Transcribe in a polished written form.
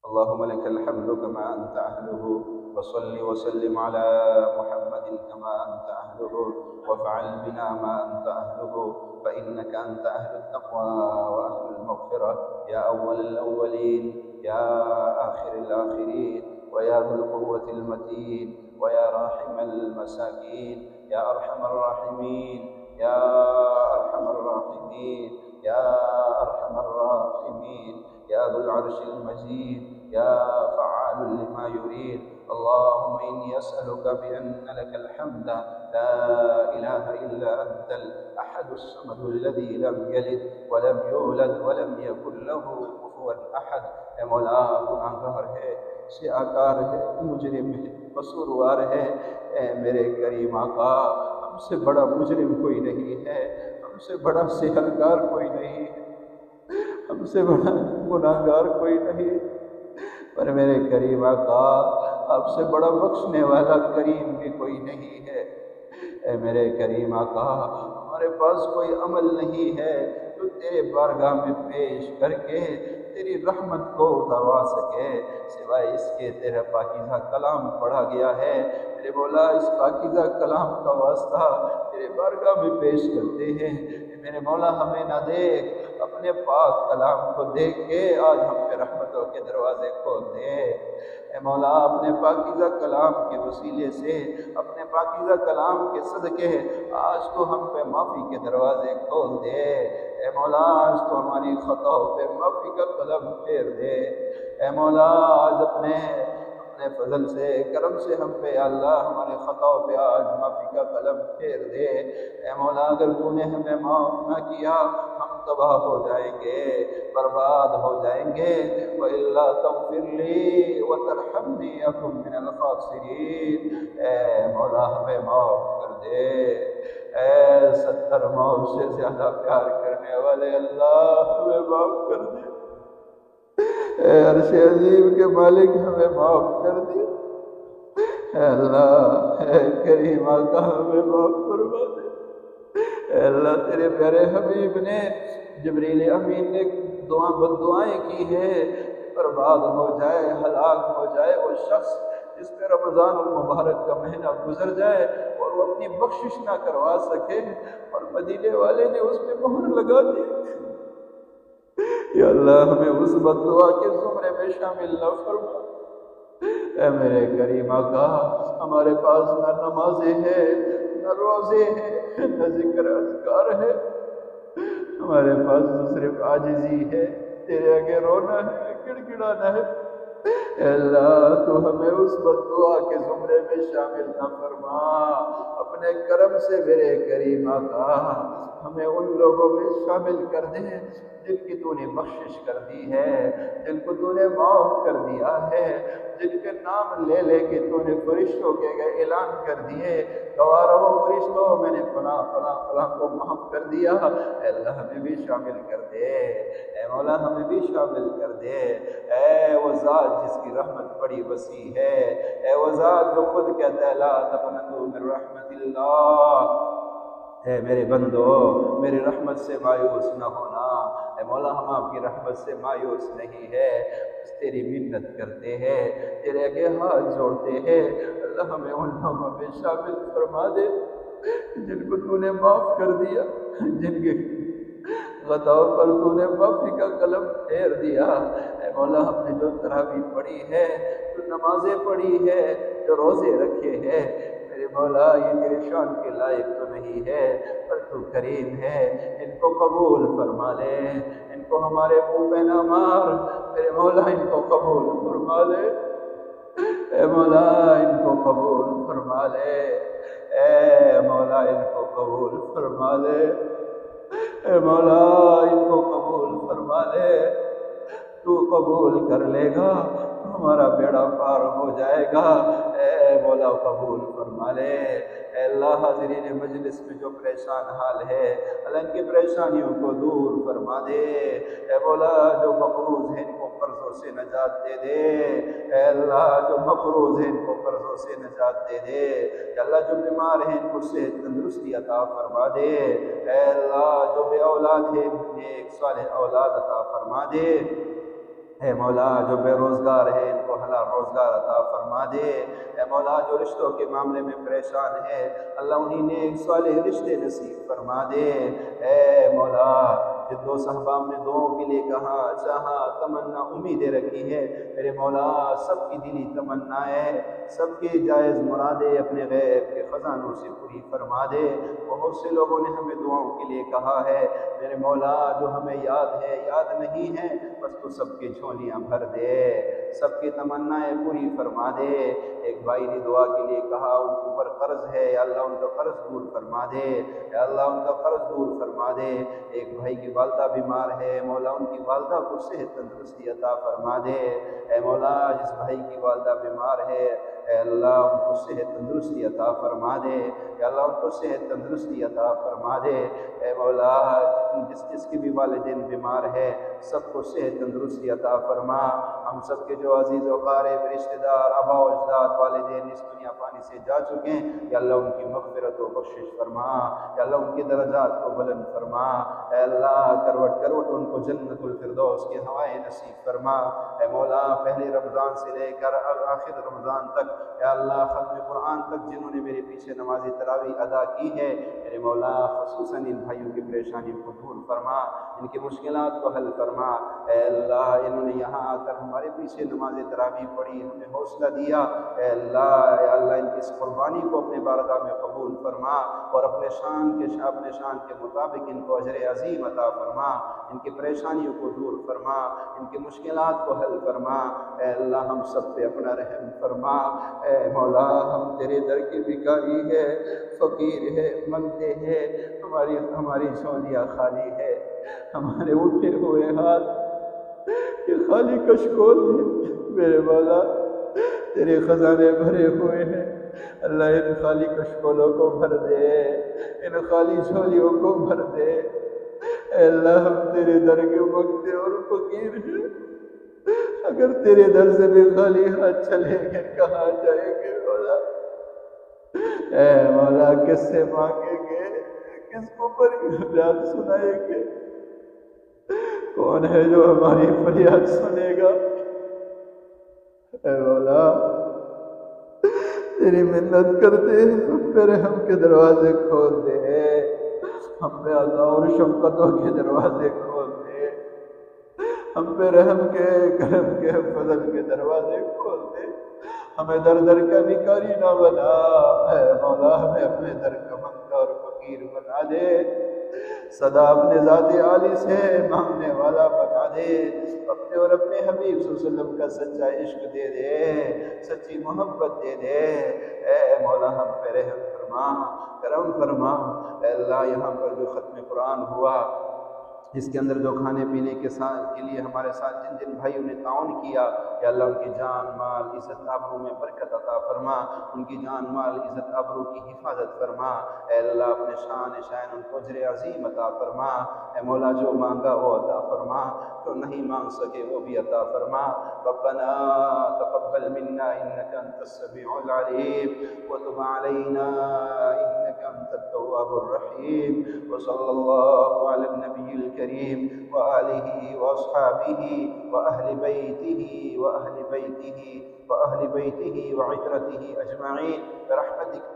اللهم لك الحمد كما أنت أهله، وصل وسلم على محمد كما أنت أهله، وافعل بنا ما أنت أهله، فإنك أنت أهل التقوى وأهل المغفرة، يا أول الأولين، يا آخر الآخرين، ويا ذو القوة المتين، ويا راحم المساكين، يا أرحم الراحمين، يا أرحم الراحمين، يا أرحم الراحمين، يا ذو العرش المجيد، يا فعال لما يريد. اللهم إني أسألك بأن لك الحمد لا إله إلا أنت الأحد الصمد الذي لم يلد ولم يولد ولم يكن له كفوا أحد. اے مولا، گناہگار ہے، سیاہکار ہے، مجرم ہے، قصوروار ہے، اے میرے کریم آقا، ہم سے بڑا مجرم کوئی نہیں ہے، ہم سے بڑا سیاہکار کوئی نہیں ہے، ہم سے بڑا گناہگار کوئی نہیں، پر میرے کریم آقا، آپ سے بڑا بخشنے والا کریم بھی کوئی نہیں ہے۔ اے میرے کریم آقا، ہمارے پاس کوئی عمل نہیں ہے جو تیرے بارگاہ میں پیش کر کے تیری رحمت کو اتروا سکے، سوائے اس کے تیرا پاکیزہ کلام پڑھا گیا ہے۔ میرے مولا، اس پاکیزہ کلام کا واسطہ تیرے بارگاہ میں پیش کرتے ہیں۔ میرے مولا، ہمیں نہ دیکھ، اپنے پاک کلام کو دیکھ کے آج ہم پہ رحمتوں کے دروازے کھول دے۔ اے مولا، اپنے پاکیزہ کلام کے وسیلے سے، اپنے پاکیزہ کلام کے صدقے آج تو ہم پہ معافی کے دروازے کھول دے۔ اے مولا، آج تو ہماری خطاؤں پہ معافی کا قلم پھیر دے۔ اے مولا، آج اپنے فضل سے، کرم سے ہم پہ، یا اللہ، ہمارے خطاؤں پہ آج معافی کا قلم پھیر دے۔ اے مولا، اگر تو نے ہمیں معاف نہ کیا، ہم تباہ ہو جائیں گے، برباد ہو جائیں گے۔ وَإِلَّا تَغْفِرْ لِي وَتَرْحَمْنِي أَكُنْ مِنَ الْخَاسِرِينَ۔ اے مولا، ہمیں معاف کر دے۔ اے 70 موت سے زیادہ پیار کرنے والے اللہ، ہمیں معاف کر دے۔ اے عرش عظیم کے مالک، ہمیں معاف کر دے۔ اے اللہ، اے کریم آقا، ہمیں معاف فرما دے۔ اے اللہ، تیرے پیارے حبیب نے، جبریل امین نے بددعائیں کی ہے، برباد ہو جائے، ہلاک ہو جائے وہ شخص جس پہ رمضان المبارک کا مہینہ گزر جائے اور وہ اپنی بخشش نہ کروا سکے، اور مدینے والے نے اس پہ مہر لگا دی۔ یا اللہ، ہمیں اس بددعا کے زمرے میں شامل نہ فرما۔ اے میرے کریم آقا، ہمارے پاس نہ نمازیں ہیں، نہ روزے ہیں، نہ ذکر اذکار ہے، ہمارے پاس تو صرف عاجزی ہے، تیرے آگے رونا ہے، گڑگڑانا ہے۔ اے اللہ، تو ہمیں اس بددعا کے زمرے میں شامل نہ فرما۔ اپنے کرم سے میرے کریم آقا، ہمیں ان لوگوں میں شامل کر دے جن کی تو نے بخشش کر دی ہے، جن کو تو نے معاف کر دیا ہے، جن کے نام لے لے کے تو نے فرشتوں کے اعلان کر دیے، گواہ رہو فرشتوں، میں نے فلاں فلاں فلاں کو معاف کر دیا۔ اے اللہ، ہمیں بھی شامل کر دے۔ اے مولا، ہمیں بھی شامل کر دے۔ اے وہ ذات جس کی رحمت بڑی وسیع ہے، اے وہ ذات جو خود کہتا ہے لا تقنطوا من رحمت اللہ۔ اے میرے بندو، میری رحمت سے مایوس نہ ہونا۔ اے مولا، ہم آپ کی رحمت سے مایوس نہیں ہے، بس تیری منت کرتے ہیں، تیرے آگے ہاتھ جوڑتے ہیں۔ اللہ، ہمیں ان لوگوں میں شامل فرما دے جن کو تو نے معاف کر دیا، جن کے خطاؤں پر تو نے معافی کا قلم پھیر دیا۔ اے مولا، ہم نے جو تراویح پڑھی ہے، جو نمازیں پڑھی ہے، جو روزے رکھے ہیں، میرے مولا، یہ تیرے شان کے لائق تو نہیں ہے، پر تو کریم ہے، ان کو قبول فرما لے، ان کو ہمارے منہ پہ نہ مار، میرے مولا، ان کو قبول فرما لے۔ اے مولا، ان کو قبول فرما لے۔ اے مولا، ان کو قبول فرما لے۔ اے مولا، ان کو قبول فرما لے۔ تو قبول کر لے گا تو ہمارا بیڑا پار ہو جائے گا۔ اے مولا، قبول فرما لے۔ اے اللہ، حاضرین مجلس میں جو پریشان حال ہے، اللہ ان کی پریشانیوں کو دور فرما دے۔ اے مولا، جو مقروض ہیں ان کو قرضوں سے نجات دے دے۔ اے اللہ، جو مقروض ہیں ان کو قرضوں سے نجات دے دے۔ اے اللہ، جو بیمار ہیں ان کو صحت تندرستی عطا فرما دے۔ اے اللہ، جو بے اولاد ہیں نیک صالح اولاد عطا فرما دے۔ اے مولا جو بے روزگار ہے ان کو حلال روزگار عطا فرما دے۔ اے مولا جو رشتوں کے معاملے میں پریشان ہے اللہ انہیں نیک صالح رشتے نصیب فرما دے۔ اے مولا جن دو صحابہ نے دعاؤں کے لیے کہا چاہا تمنا امیدیں رکھی ہے میرے مولا سب کی دلی تمنا ہے سب کی جائز مرادیں اپنے غیب کے خزانوں سے پوری فرما دے۔ بہت سے لوگوں نے ہمیں دعاؤں کے لیے کہا ہے میرے مولا جو ہمیں یاد ہے یاد نہیں ہے بس تو سب کی جھولیاں بھر دے سب کی تمنائیں پوری فرما دے۔ ایک بھائی نے دعا کے لیے کہا ان کے اوپر قرض ہے یا اللہ ان کا قرض دور فرما دے یا اللہ ان کا قرض دور فرما دے۔ ایک بھائی کی والدہ بیمار ہے مولا ان کی والدہ کو صحت تندرستی عطا فرما دے۔ اے مولا جس بھائی کی والدہ بیمار ہے اے اللہ ان کو صحت تندرستی عطا فرما دے یا اللہ ان کو صحت تندرستی عطا فرما دے۔ اے مولا جس کے بھی والدین بیمار ہے سب کو صحت تندرستی عطا فرما۔ ہم سب کے جو عزیز و قارب رشتہ دار آباء و اجداد والدین اس دنیا پانی سے جا چکے ہیں یا اللہ ان کی مغفرت و بخشش فرما یا اللہ ان کے درجات کو بلند فرما۔ اے اللہ کروٹ کروٹ ان کو جنت الفردوس کی ہوائیں نصیب فرما۔ اے مولا پہلے رمضان سے لے کر آخر رمضان تک یا اللہ ختم قرآن تک جنہوں نے میرے پیچھے نماز تراویح ادا کی ہے میرے مولا خصوصاً ان بھائیوں کی پریشانیوں کو دور فرما ان کی مشکلات کو حل فرما۔ اے اللہ انہوں نے یہاں آ کر ہمارے پیچھے نماز تراویح پڑھی ہمیں حوصلہ دیا اے اللہ ان کی اس قربانی کو اپنے بارگاہ میں قبول فرما اور اپنے شان کے مطابق ان کو اجر عظیم عطا فرما ان کی پریشانیوں کو دور فرما ان کی مشکلات کو حل فرما۔ اے اللہ ہم سب پہ اپنا رحم فرما۔ اے مولا ہم تیرے در کے بھکاری ہے فقیر ہے منگتے ہیں ہماری جھولیاں خالی ہے ہمارے اٹھے ہوئے ہاتھ یہ خالی کشکول ہے میرے مولا تیرے خزانے بھرے ہوئے ہیں اللہ ان خالی کشکولوں کو بھر دے ان خالی جھولیوں کو بھر دے۔ اے اللہ ہم تیرے در کے منگتے اور فقیر ہیں اگر تیرے در سے بھی خالی ہاتھ چلیں گے کہاں جائیں گے مولا؟ اے مولا کس سے مانگیں گے کس کو فریاد سنائیں گے؟ کون ہے جو ہماری فریاد سنے گا؟ اے مولا تیری منت کرتے ہیں ہم پہ رحم کے دروازے کھول دے ہم پہ عطا اور شفقتوں کے دروازے کھول دے ہم پہ رحم کے کرم کے فضل کے دروازے کھول دے ہمیں در در کا بھکاری نہ بنا اے مولا ہمیں اپنے در کا منگتا اور فقیر بنا دے صدا اپنے ذات عالی سے مانگنے والا بنا دے اپنے اور اپنے حبیب صلی اللہ علیہ وسلم کا سچا عشق دے دے سچی محبت دے دے۔ اے مولا ہم پہ رحم فرما کرم فرما۔ اے اللہ یہاں پر جو ختم قرآن ہوا اس کے اندر جو کھانے پینے کے لیے ہمارے ساتھ جن جن بھائیوں نے تعاون کیا یا اللہ ان کی جان مال عزت آبرو میں برکت عطا فرما ان کی جان مال عزت آبرو کی حفاظت فرما۔ اے اللہ اپنے شان ان کو اجر عظیم عطا فرما۔ اے مولا جو مانگا وہ عطا فرما جو نہیں مانگ سکے وہ بھی عطا فرما۔ ربنا تقبل منا انك انت السميع العليم وتب علينا انك انت التواب الرحيم وصلى الله على النبي الكريم وآله وأصحابه وأهل بيته وعترته أجمعين برحمتك